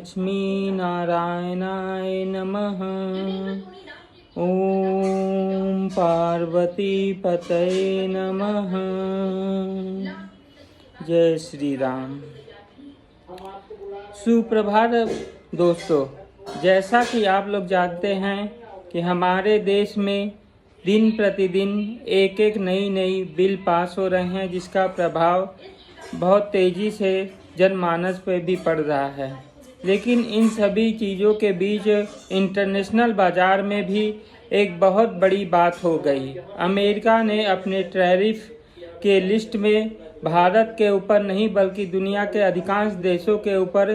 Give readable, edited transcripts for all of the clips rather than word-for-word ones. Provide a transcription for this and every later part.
लक्ष्मी नारायणाय नमः। ओम पार्वती पतये नमः। जय श्री राम। सुप्रभात दोस्तों, जैसा कि आप लोग जानते हैं कि हमारे देश में दिन प्रतिदिन एक एक नई बिल पास हो रहे हैं, जिसका प्रभाव बहुत तेज़ी से जनमानस पर भी पड़ रहा है। लेकिन इन सभी चीज़ों के बीच इंटरनेशनल बाज़ार में भी एक बहुत बड़ी बात हो गई। अमेरिका ने अपने टैरिफ के लिस्ट में भारत के ऊपर नहीं बल्कि दुनिया के अधिकांश देशों के ऊपर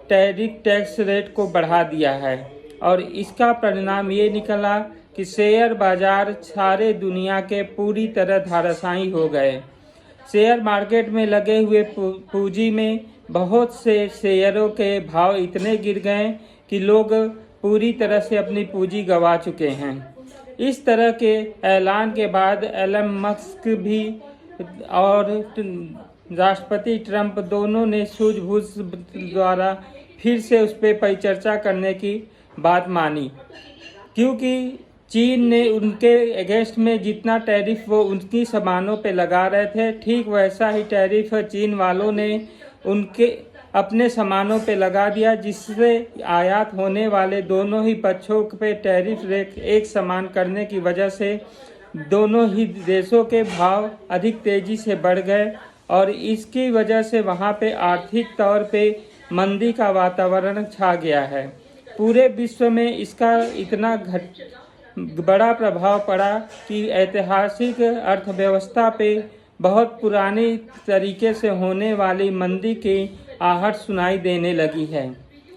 टैरिफ टैक्स रेट को बढ़ा दिया है, और इसका परिणाम ये निकला कि शेयर बाजार सारे दुनिया के पूरी तरह धराशायी हो गए। शेयर मार्केट में लगे हुए पूंजी में बहुत से शेयरों के भाव इतने गिर गए कि लोग पूरी तरह से अपनी पूंजी गंवा चुके हैं। इस तरह के ऐलान के बाद एलन मस्क भी और राष्ट्रपति ट्रंप दोनों ने सूझबूझ द्वारा फिर से उस पर परिचर्चा करने की बात मानी, क्योंकि चीन ने उनके अगेंस्ट में जितना टैरिफ वो उनकी सामानों पे लगा रहे थे, ठीक वैसा ही टैरिफ चीन वालों ने उनके अपने सामानों पे लगा दिया, जिससे आयात होने वाले दोनों ही पक्षों पे टैरिफ रेट एक समान करने की वजह से दोनों ही देशों के भाव अधिक तेज़ी से बढ़ गए, और इसकी वजह से वहाँ पे आर्थिक तौर पे मंदी का वातावरण छा गया है। पूरे विश्व में इसका इतना बड़ा प्रभाव पड़ा कि ऐतिहासिक अर्थव्यवस्था पे बहुत पुरानी तरीके से होने वाली मंदी की आहट सुनाई देने लगी है।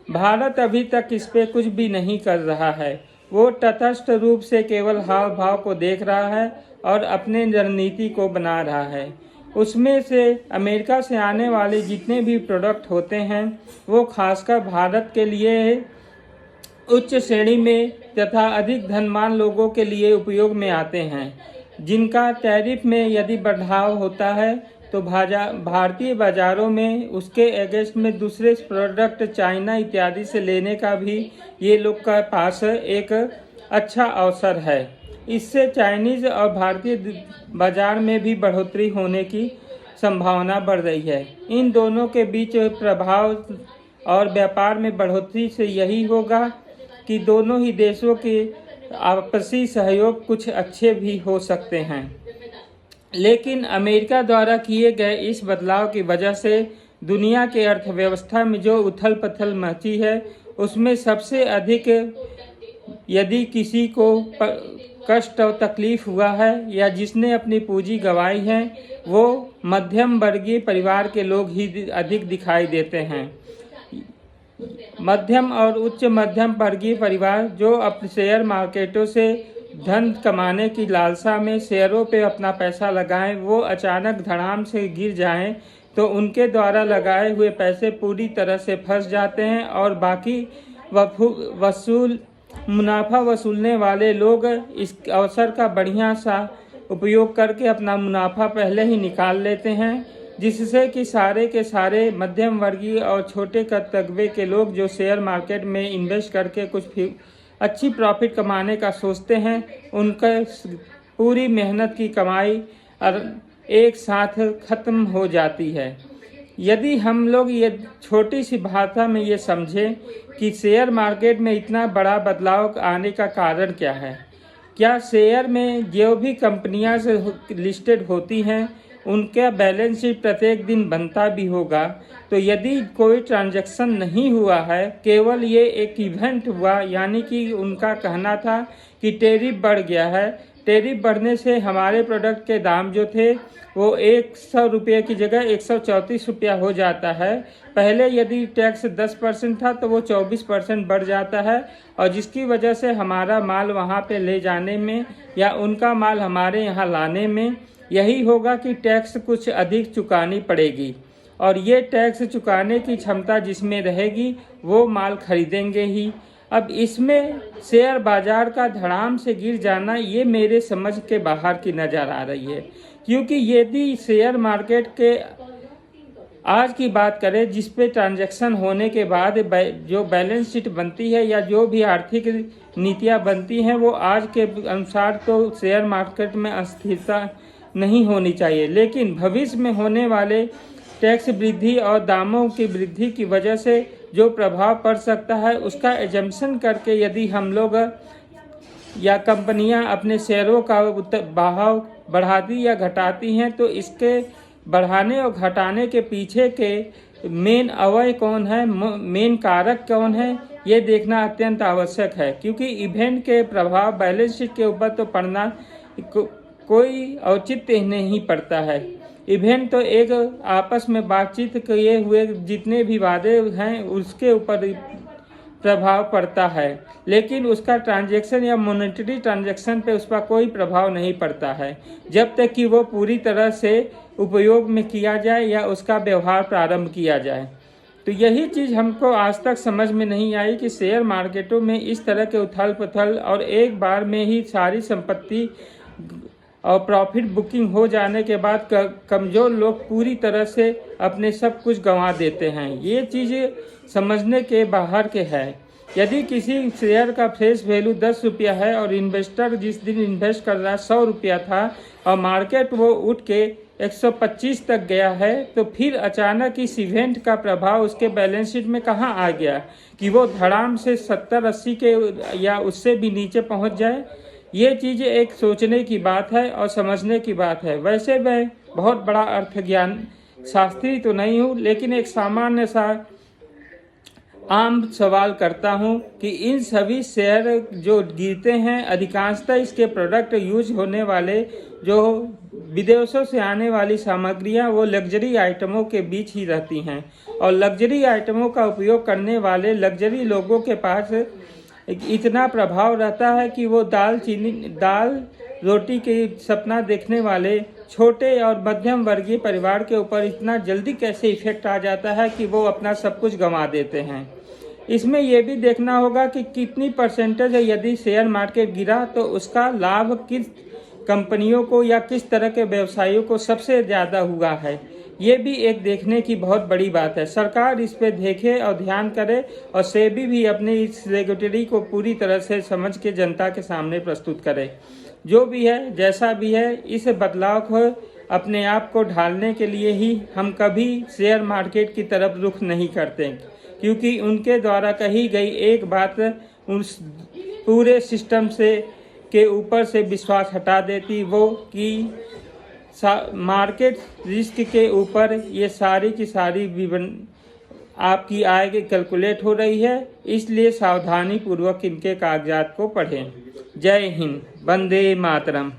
भारत अभी तक इस पे कुछ भी नहीं कर रहा है। वो तटस्थ रूप से केवल हाव भाव को देख रहा है और अपने रणनीति को बना रहा है। उसमें से अमेरिका से आने वाले जितने भी प्रोडक्ट होते हैं वो खासकर भारत के लिए उच्च श्रेणी में तथा अधिक धनवान लोगों के लिए उपयोग में आते हैं, जिनका टैरिफ में यदि बढ़ाव होता है तो भारतीय बाज़ारों में उसके अगेंस्ट में दूसरे प्रोडक्ट चाइना इत्यादि से लेने का भी ये लोग का पास एक अच्छा अवसर है। इससे चाइनीज़ और भारतीय बाज़ार में भी बढ़ोतरी होने की संभावना बढ़ रही है। इन दोनों के बीच प्रभाव और व्यापार में बढ़ोतरी से यही होगा कि दोनों ही देशों के आपसी सहयोग कुछ अच्छे भी हो सकते हैं। लेकिन अमेरिका द्वारा किए गए इस बदलाव की वजह से दुनिया के अर्थव्यवस्था में जो उथल पुथल मची है, उसमें सबसे अधिक यदि किसी को कष्ट और तकलीफ हुआ है या जिसने अपनी पूंजी गंवाई है, वो मध्यम वर्गीय परिवार के लोग ही अधिक दिखाई देते हैं। मध्यम और उच्च मध्यम वर्गीय परिवार जो अपने शेयर मार्केटों से धन कमाने की लालसा में शेयरों पे अपना पैसा लगाएं, वो अचानक धड़ाम से गिर जाएं तो उनके द्वारा लगाए हुए पैसे पूरी तरह से फंस जाते हैं, और बाकी मुनाफा वसूलने वाले लोग इस अवसर का बढ़िया सा उपयोग करके अपना मुनाफा पहले ही निकाल लेते हैं, जिससे कि सारे के सारे मध्यम वर्गीय और छोटे तबके के लोग जो शेयर मार्केट में इन्वेस्ट करके कुछ अच्छी प्रॉफिट कमाने का सोचते हैं, उनका पूरी मेहनत की कमाई एक साथ ख़त्म हो जाती है। यदि हम लोग ये छोटी सी भाषा में ये समझें कि शेयर मार्केट में इतना बड़ा बदलाव आने का कारण क्या है, क्या शेयर में जो भी कंपनियां से लिस्टेड होती हैं उनका बैलेंस शीट प्रत्येक दिन बनता भी होगा, तो यदि कोई ट्रांजैक्शन नहीं हुआ है, केवल ये एक इवेंट हुआ, यानी कि उनका कहना था कि टैरिफ बढ़ गया है, टैरिफ बढ़ने से हमारे प्रोडक्ट के दाम जो थे वो 100 रुपये की जगह 134 रुपया हो जाता है। पहले यदि टैक्स 10% था तो वो 24% बढ़ जाता है, और जिसकी वजह से हमारा माल वहाँ पे ले जाने में या उनका माल हमारे यहाँ लाने में यही होगा कि टैक्स कुछ अधिक चुकानी पड़ेगी, और ये टैक्स चुकाने की क्षमता जिसमें रहेगी वो माल खरीदेंगे ही। अब इसमें शेयर बाजार का धड़ाम से गिर जाना ये मेरे समझ के बाहर की नज़र आ रही है, क्योंकि यदि शेयर मार्केट के आज की बात करें जिस पे ट्रांजैक्शन होने के बाद जो बैलेंस शीट बनती है या जो भी आर्थिक नीतियाँ बनती हैं वो आज के अनुसार तो शेयर मार्केट में अस्थिरता नहीं होनी चाहिए, लेकिन भविष्य में होने वाले टैक्स वृद्धि और दामों की वृद्धि की वजह से जो प्रभाव पड़ सकता है उसका एजम्पशन करके यदि हम लोग या कंपनियां अपने शेयरों का भाव बढ़ाती या घटाती हैं तो इसके बढ़ाने और घटाने के पीछे के मेन अवयव कौन है, मेन कारक कौन है, ये देखना अत्यंत आवश्यक है। क्योंकि इवेंट के प्रभाव बैलेंस शीट के ऊपर तो पड़ना कोई औचित्य नहीं पड़ता है। इवेंट तो एक आपस में बातचीत किए हुए जितने भी वादे हैं उसके ऊपर प्रभाव पड़ता है, लेकिन उसका ट्रांजैक्शन या मॉनेटरी ट्रांजैक्शन पे उसका कोई प्रभाव नहीं पड़ता है जब तक कि वो पूरी तरह से उपयोग में किया जाए या उसका व्यवहार प्रारंभ किया जाए। तो यही चीज़ हमको आज तक समझ में नहीं आई कि शेयर मार्केटों में इस तरह के उथल पुथल और एक बार में ही सारी संपत्ति और प्रॉफिट बुकिंग हो जाने के बाद कमज़ोर लोग पूरी तरह से अपने सब कुछ गंवा देते हैं। ये चीज़ें समझने के बाहर के है। यदि किसी शेयर का फेस वैल्यू 10 रुपया है और इन्वेस्टर जिस दिन इन्वेस्ट कर रहा है 100 रुपया था और मार्केट वो उठ के 125 तक गया है, तो फिर अचानक इस इवेंट का प्रभाव उसके बैलेंस शीट में कहाँ आ गया कि वो धड़ाम से 70-80 के या उससे भी नीचे पहुँच जाए। ये चीज़ें एक सोचने की बात है और समझने की बात है। वैसे मैं बहुत बड़ा अर्थ ज्ञान शास्त्री तो नहीं हूँ, लेकिन एक सामान्य सा आम सवाल करता हूँ कि इन सभी शेयर जो गिरते हैं अधिकांशतः इसके प्रोडक्ट यूज होने वाले जो विदेशों से आने वाली सामग्रियाँ वो लग्जरी आइटमों के बीच ही रहती हैं और लग्जरी आइटमों का उपयोग करने वाले लग्जरी लोगों के पास इतना प्रभाव रहता है कि वो दाल रोटी के सपना देखने वाले छोटे और मध्यम वर्गीय परिवार के ऊपर इतना जल्दी कैसे इफेक्ट आ जाता है कि वो अपना सब कुछ गंवा देते हैं। इसमें यह भी देखना होगा कि कितनी परसेंटेज यदि शेयर मार्केट गिरा तो उसका लाभ किस कंपनियों को या किस तरह के व्यवसायियों को सबसे ज़्यादा हुआ है। ये भी एक देखने की बहुत बड़ी बात है। सरकार इस पे देखे और ध्यान करे और सेबी भी अपने इस रेगुलेटरी को पूरी तरह से समझ के जनता के सामने प्रस्तुत करे। जो भी है जैसा भी है, इस बदलाव को अपने आप को ढालने के लिए ही हम कभी शेयर मार्केट की तरफ रुख नहीं करते, क्योंकि उनके द्वारा कही गई एक बात उस पूरे सिस्टम से के ऊपर से विश्वास हटा देती, वो कि मार्केट रिस्क के ऊपर ये सारी की सारी आपकी आय की कैलकुलेट हो रही है। इसलिए सावधानी पूर्वक इनके कागजात को पढ़ें। जय हिंद, वंदे मातरम।